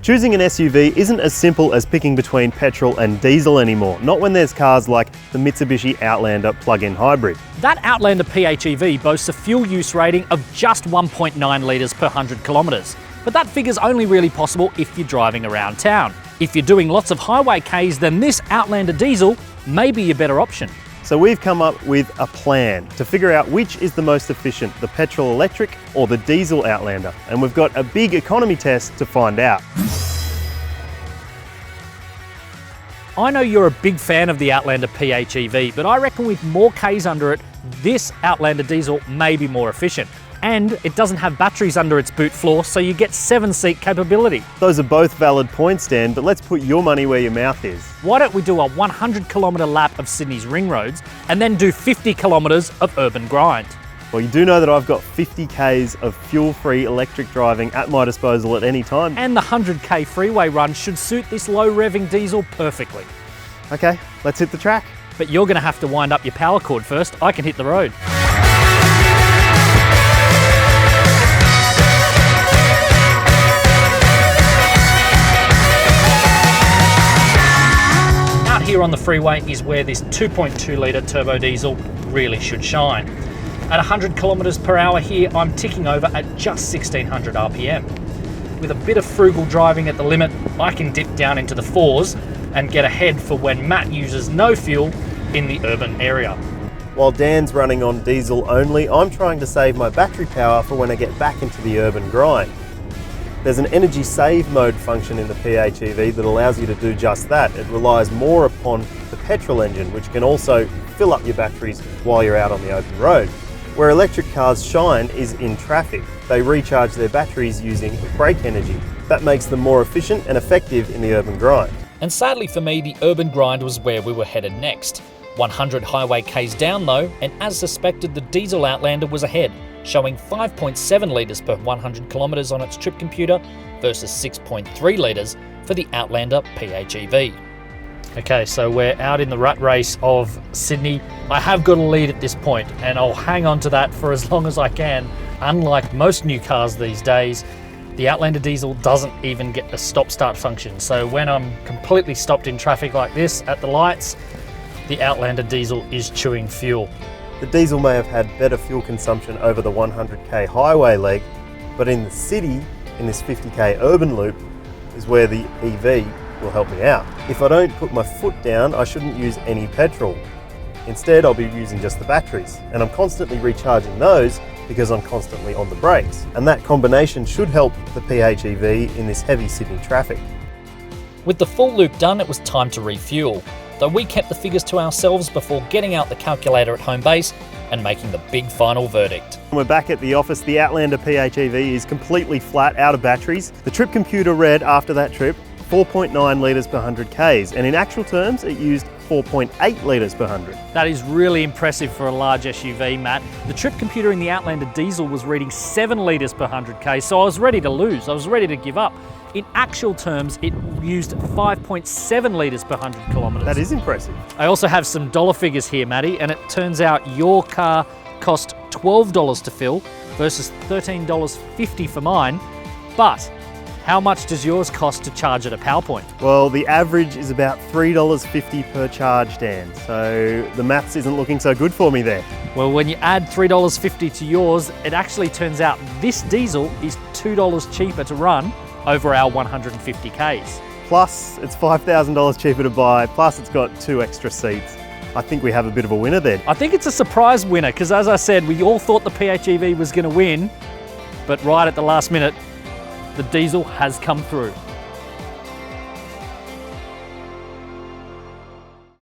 Choosing an SUV isn't as simple as picking between petrol and diesel anymore, not when there's cars like the Mitsubishi Outlander plug-in hybrid. That Outlander PHEV boasts a fuel use rating of just 1.9 litres per 100 kilometres, but that figure's only really possible if you're driving around town. If you're doing lots of highway Ks, then this Outlander diesel may be your better option. So we've come up with a plan to figure out which is the most efficient, the petrol electric or the diesel Outlander. And we've got a big economy test to find out. I know you're a big fan of the Outlander PHEV, but I reckon with more Ks under it, this Outlander diesel may be more efficient. And it doesn't have batteries under its boot floor, so you get 7-seat capability. Those are both valid points, Dan, but let's put your money where your mouth is. Why don't we do a 100-kilometre lap of Sydney's ring roads and then do 50 kilometres of urban grind? Well, you do know that I've got 50 Ks of fuel-free electric driving at my disposal at any time. And the 100K freeway run should suit this low-revving diesel perfectly. Okay, let's hit the track. But you're going to have to wind up your power cord first. I can hit the road. Here on the freeway is where this 2.2 litre turbo diesel really should shine. At 100 kilometres per hour here, I'm ticking over at just 1600 RPM. With a bit of frugal driving at the limit, I can dip down into the 4s and get ahead for when Matt uses no fuel in the urban area. While Dan's running on diesel only, I'm trying to save my battery power for when I get back into the urban grind. There's an energy save mode function in the PHEV that allows you to do just that. It relies more upon the petrol engine, which can also fill up your batteries while you're out on the open road. Where electric cars shine is in traffic. They recharge their batteries using brake energy. That makes them more efficient and effective in the urban grind. And sadly for me, the urban grind was where we were headed next. 100 highway Ks down though, and as suspected, the diesel Outlander was ahead, showing 5.7 litres per 100 kilometres on its trip computer versus 6.3 litres for the Outlander PHEV. Okay, so we're out in the rat race of Sydney. I have got a lead at this point, and I'll hang on to that for as long as I can. Unlike most new cars these days, the Outlander diesel doesn't even get a stop-start function. So when I'm completely stopped in traffic like this at the lights, the Outlander diesel is chewing fuel. The diesel may have had better fuel consumption over the 100k highway leg, but in the city, in this 50k urban loop, is where the EV will help me out. If I don't put my foot down, I shouldn't use any petrol. Instead, I'll be using just the batteries, and I'm constantly recharging those because I'm constantly on the brakes. And that combination should help the PHEV in this heavy Sydney traffic. With the full loop done, it was time to refuel, though we kept the figures to ourselves before getting out the calculator at home base and making the big final verdict. We're back at the office. The Outlander PHEV is completely flat, out of batteries. The trip computer read after that trip 4.9 litres per 100 Ks, and in actual terms it used 4.8 litres per 100. That is really impressive for a large SUV, Matt. The trip computer in the Outlander diesel was reading 7 litres per 100 Ks, so I was ready to lose. I was ready to give up. In actual terms, it used 5.7 litres per 100 kilometres. That is impressive. I also have some dollar figures here, Matty, and it turns out your car cost $12 to fill versus $13.50 for mine, but how much does yours cost to charge at a power point? Well, the average is about $3.50 per charge, Dan, so the maths isn't looking so good for me there. Well, when you add $3.50 to yours, it actually turns out this diesel is $2 cheaper to run over our 150 Ks. Plus, it's $5,000 cheaper to buy, plus it's got 2 extra seats. I think we have a bit of a winner there. I think it's a surprise winner, because as I said, we all thought the PHEV was going to win, but right at the last minute, the diesel has come through.